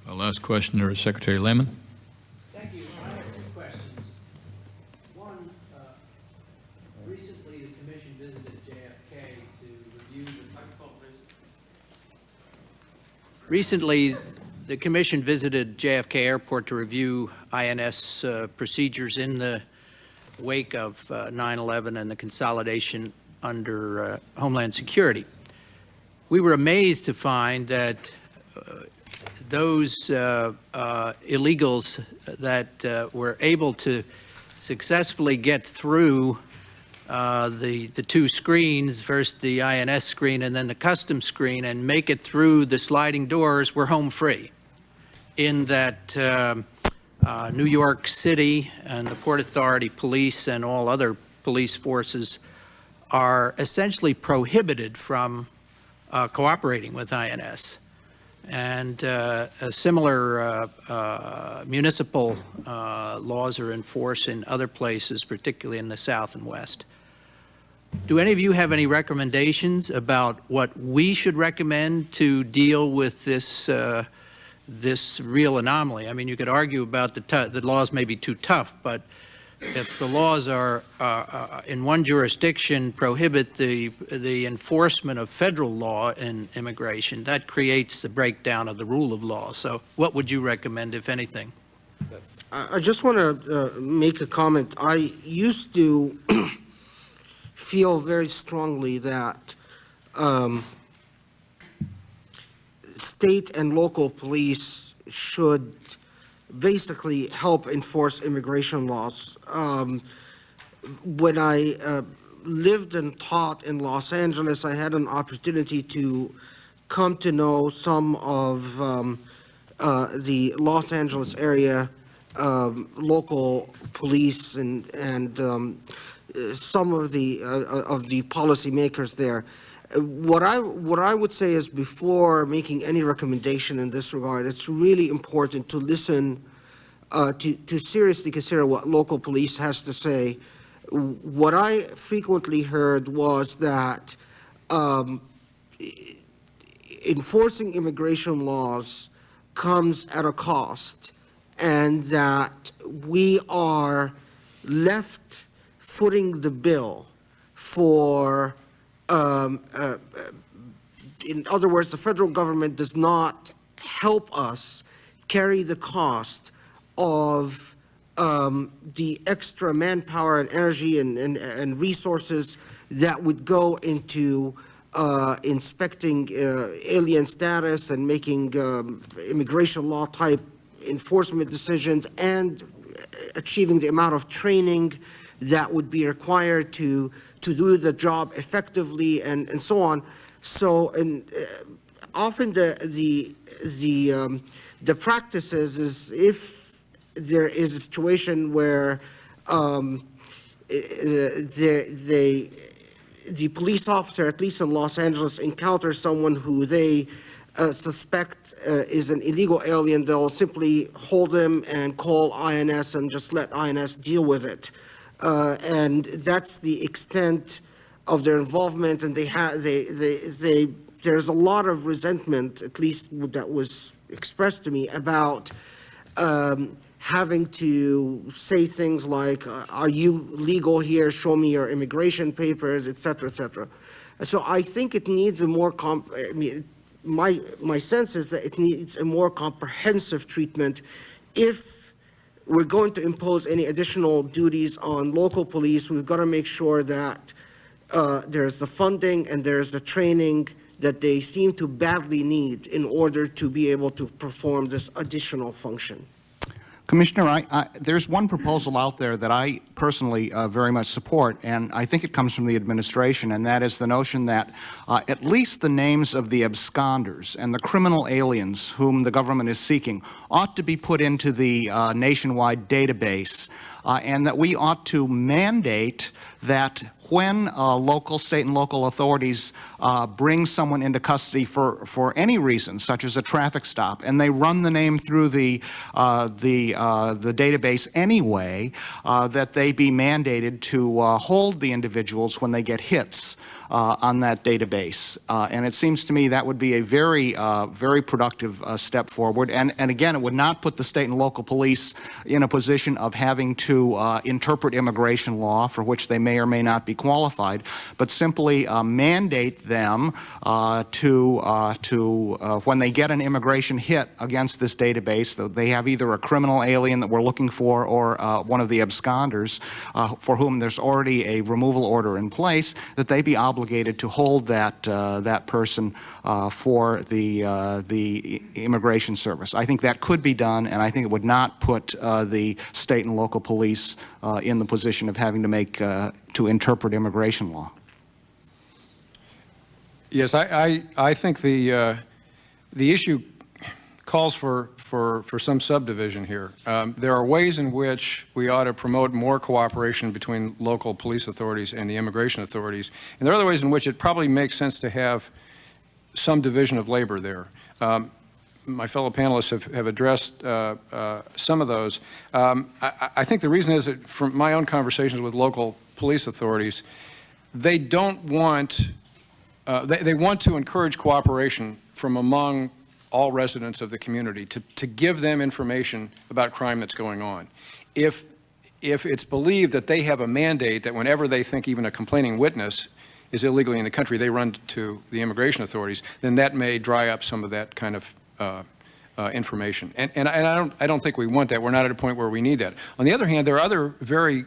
Our last questioner is Secretary Lehman. Thank you. I have two questions. One, recently the Commission visited JFK to review the microphone, please. Recently, the Commission visited JFK Airport to review INS procedures in the wake of 9/11 and the consolidation under Homeland Security. We were amazed to find that those illegals that were able to successfully get through the two screens, first the INS screen and then the customs screen, and make it through the sliding doors were home free. In that New York City and the Port Authority police and all other police forces are essentially prohibited from cooperating with INS. And similar municipal laws are enforced in other places, particularly in the South and West. Do any of you have any recommendations about what we should recommend to deal with this this real anomaly? I mean, you could argue about the laws may be too tough, but if the laws are in one jurisdiction prohibit the enforcement of federal law in immigration, that creates the breakdown of the rule of law. So what would you recommend, if anything? I just want to make a comment. I used to feel very strongly that state and local police should basically help enforce immigration laws. When I lived and taught in Los Angeles, I had an opportunity to come to know some of the Los Angeles area local police and some of the policymakers there. What I would say is, before making any recommendation in this regard, it's really important to listen, to seriously consider what local police has to say. What I frequently heard was that enforcing immigration laws comes at a cost, and that we are left footing the bill for in other words, the federal government does not help us carry the cost of the extra manpower and energy and resources that would go into inspecting alien status and making immigration law type enforcement decisions, and achieving the amount of training that would be required to do the job effectively, and so on. So, and often the practices is, if there is a situation where the police officer, at least in Los Angeles, encounters someone who they suspect is an illegal alien, they'll simply hold him and call INS and just let INS deal with it. And that's the extent of their involvement, and there's a lot of resentment, at least that was expressed to me, about having to say things like, are you legal here, show me your immigration papers, et cetera, et cetera. So I think it needs a more, my sense is that it needs a more comprehensive treatment. If we're going to impose any additional duties on local police, we've got to make sure that there's the funding and there's the training that they seem to badly need in order to be able to perform this additional function. Commissioner, there's one proposal out there that I personally very much support, and I think it comes from the administration, and that is the notion that at least the names of the absconders and the criminal aliens whom the government is seeking ought to be put into the nationwide database, and that we ought to mandate that when local, state, and local authorities bring someone into custody for any reason, such as a traffic stop, and they run the name through the database anyway, that they be mandated to hold the individuals when they get hits. on that database. And it seems to me that would be a very productive step forward. And again, it would not put the state and local police in a position of having to interpret immigration law, for which they may or may not be qualified, but simply mandate them when they get an immigration hit against this database, that they have either a criminal alien that we're looking for or one of the absconders for whom there's already a removal order in place, that they be obligated to hold that person for the immigration service. I think that could be done, and I think it would not put the state and local police in the position of having to interpret immigration law. Yes, I think the issue calls for some subdivision here. There are ways in which we ought to promote more cooperation between local police authorities and the immigration authorities, and there are other ways in which it probably makes sense to have some division of labor there. My fellow panelists have addressed some of those. I think the reason is that from my own conversations with local police authorities, they don't want, they want to encourage cooperation from among all residents of the community to give them information about crime that's going on. If it's believed that they have a mandate that whenever they think even a complaining witness is illegally in the country, they run to the immigration authorities, then that may dry up some of that kind of information. And I don't think we want that. We're not at a point where we need that. On the other hand, there are other very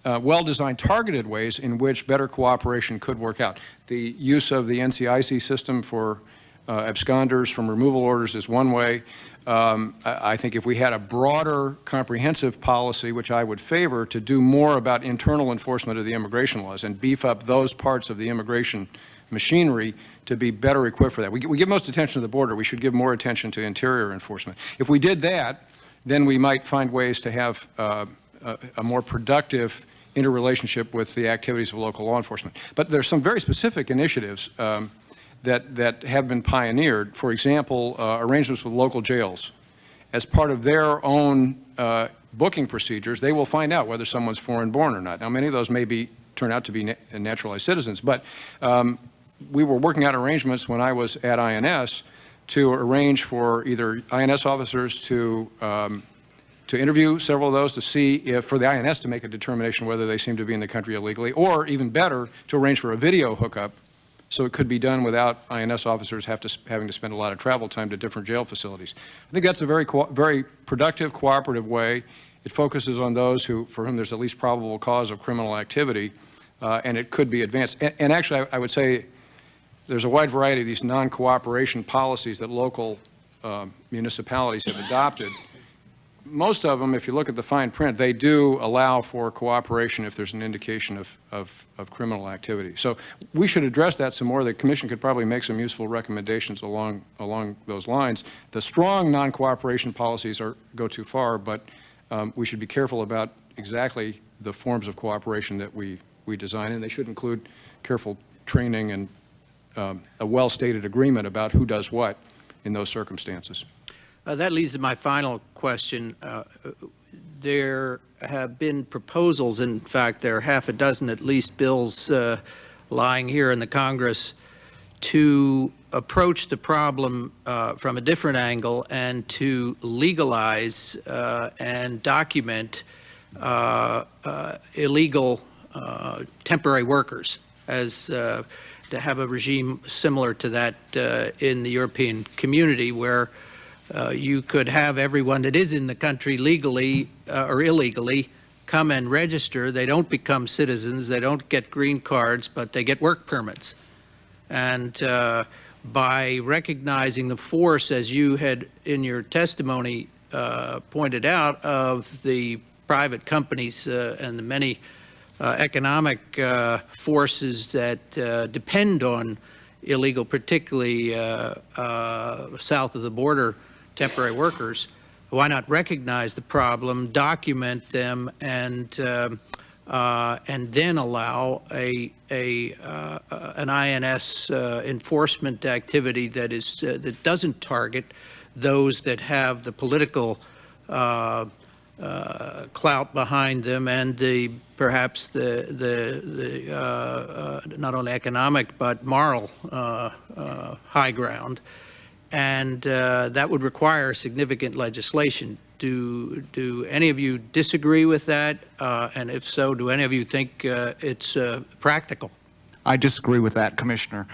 well-designed targeted ways in which better cooperation could work out. The use of the NCIC system for absconders from removal orders is one way. I think if we had a broader, comprehensive policy, which I would favor, to do more about internal enforcement of the immigration laws and beef up those parts of the immigration machinery to be better equipped for that. We give most attention to the border. We should give more attention to interior enforcement. If we did that, then we might find ways to have a more productive interrelationship with the activities of local law enforcement. But there's some very specific initiatives that have been pioneered. For example, arrangements with local jails. As part of their own booking procedures, they will find out whether someone's foreign-born or not. Now, many of those may turn out to be naturalized citizens, but we were working out arrangements when I was at INS to arrange for either INS officers to interview several of those to see if, for the INS to make a determination whether they seem to be in the country illegally, or even better, to arrange for a video hookup so it could be done without INS officers having to spend a lot of travel time to different jail facilities. I think that's a very productive, cooperative way. It focuses on those for whom there's at least probable cause of criminal activity, and it could be advanced. And actually, I would say there's a wide variety of these non-cooperation policies that local municipalities have adopted. Most of them, if you look at the fine print, they do allow for cooperation if there's an indication of criminal activity. So we should address that some more. The Commission could probably make some useful recommendations along those lines. The strong non-cooperation policies go too far, but we should be careful about exactly the forms of cooperation that we design, and they should include careful training and a well-stated agreement about who does what in those circumstances. That leads to my final question. There have been proposals, in fact, there are half a dozen at least bills lying here in the Congress to approach the problem from a different angle and to legalize and document illegal temporary workers, as to have a regime similar to that in the European community, where you could have everyone that is in the country legally or illegally come and register. They don't become citizens, they don't get green cards, but they get work permits. And by recognizing the force, as you had in your testimony pointed out, of the private companies and the many economic forces that depend on illegal, particularly south of the border, temporary workers, why not recognize the problem, document them, and then allow an INS enforcement activity that doesn't target those that have the political clout behind them and perhaps the not only economic but moral high ground, and that would require significant legislation. Do any of you disagree with that? And if so, do any of you think it's practical? I disagree with that, Commissioner,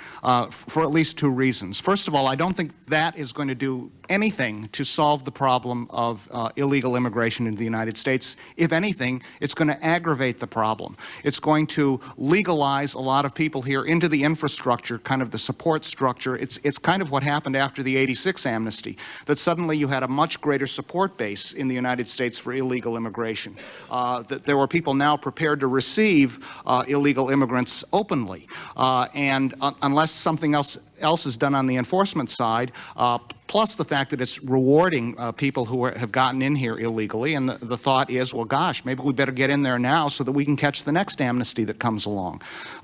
for at least two reasons. First of all, I don't think that is going to do anything to solve the problem of illegal immigration into the United States. If anything, it's going to aggravate the problem. It's going to legalize a lot of people here into the infrastructure, kind of the support structure. It's kind of what happened after the '86 amnesty, that suddenly you had a much greater support base in the United States for illegal immigration, that there were people now prepared to receive illegal immigrants openly. And unless something else is done on the enforcement side, plus the fact that it's rewarding people who have gotten in here illegally, and the thought is, well, gosh, maybe we better get in there now so that we can catch the next amnesty that comes along.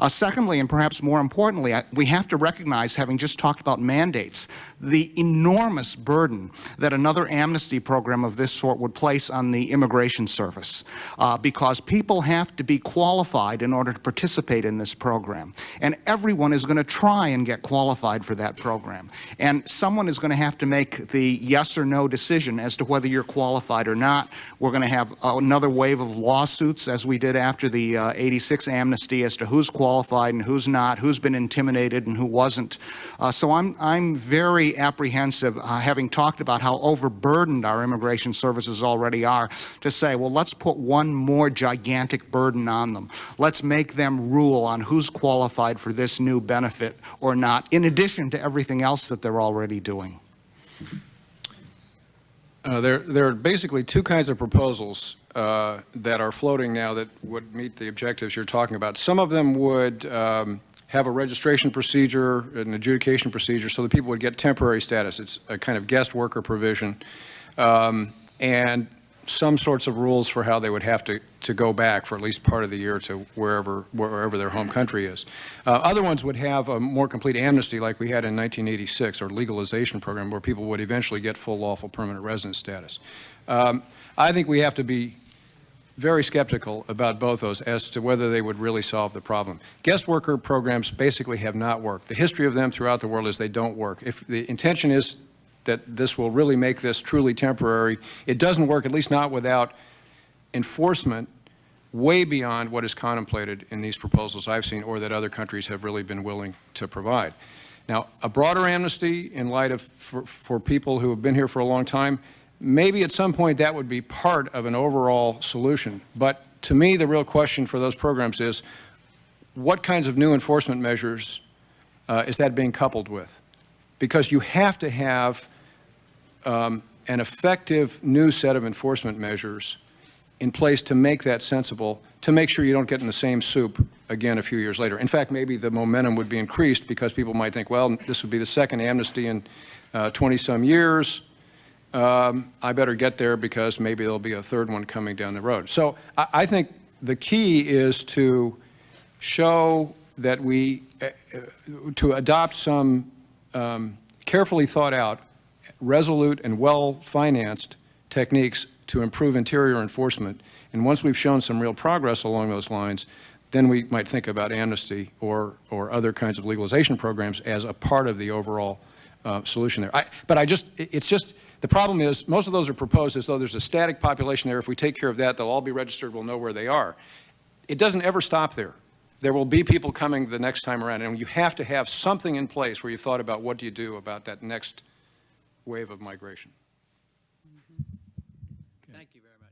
Secondly, and perhaps more importantly, we have to recognize, having just talked about mandates, the enormous burden that another amnesty program of this sort would place on the Immigration Service, because people have to be qualified in order to participate in this program. And everyone is going to try and get qualified for that program. And someone is going to have to make the yes or no decision as to whether you're qualified or not. We're going to have another wave of lawsuits, as we did after the '86 amnesty, as to who's qualified and who's not, who's been intimidated and who wasn't. So I'm very apprehensive, having talked about how overburdened our immigration services already are, to say, well, let's put one more gigantic burden on them. Let's make them rule on who's qualified for this new benefit or not, in addition to everything else that they're already doing. There are basically two kinds of proposals that are floating now that would meet the objectives you're talking about. Some of them would have a registration procedure, an adjudication procedure, so that people would get temporary status. It's a kind of guest worker provision, and some sorts of rules for how they would have to go back for at least part of the year to wherever their home country is. Other ones would have a more complete amnesty like we had in 1986, or legalization program, where people would eventually get full lawful permanent resident status. I think we have to be very skeptical about both those as to whether they would really solve the problem. Guest worker programs basically have not worked. The history of them throughout the world is they don't work. If the intention is that this will really make this truly temporary, it doesn't work, at least not without enforcement way beyond what is contemplated in these proposals I've seen or that other countries have really been willing to provide. Now, a broader amnesty in light of for people who have been here for a long time, maybe at some point that would be part of an overall solution. But to me, the real question for those programs is, what kinds of new enforcement measures is that being coupled with? Because you have to have an effective new set of enforcement measures in place to make that sensible, to make sure you don't get in the same soup again a few years later. In fact, maybe the momentum would be increased because people might think, well, this would be the second amnesty in 20-some years. I better get there because maybe there'll be a third one coming down the road. So I think the key is to show that to adopt some carefully thought out, resolute and well-financed techniques to improve interior enforcement. And once we've shown some real progress along those lines, then we might think about amnesty or other kinds of legalization programs as a part of the overall solution there. The problem is most of those are proposed as though there's a static population there. If we take care of that, they'll all be registered, we'll know where they are. It doesn't ever stop there. There will be people coming the next time around, and you have to have something in place where you've thought about what do you do about that next wave of migration. Thank you very much.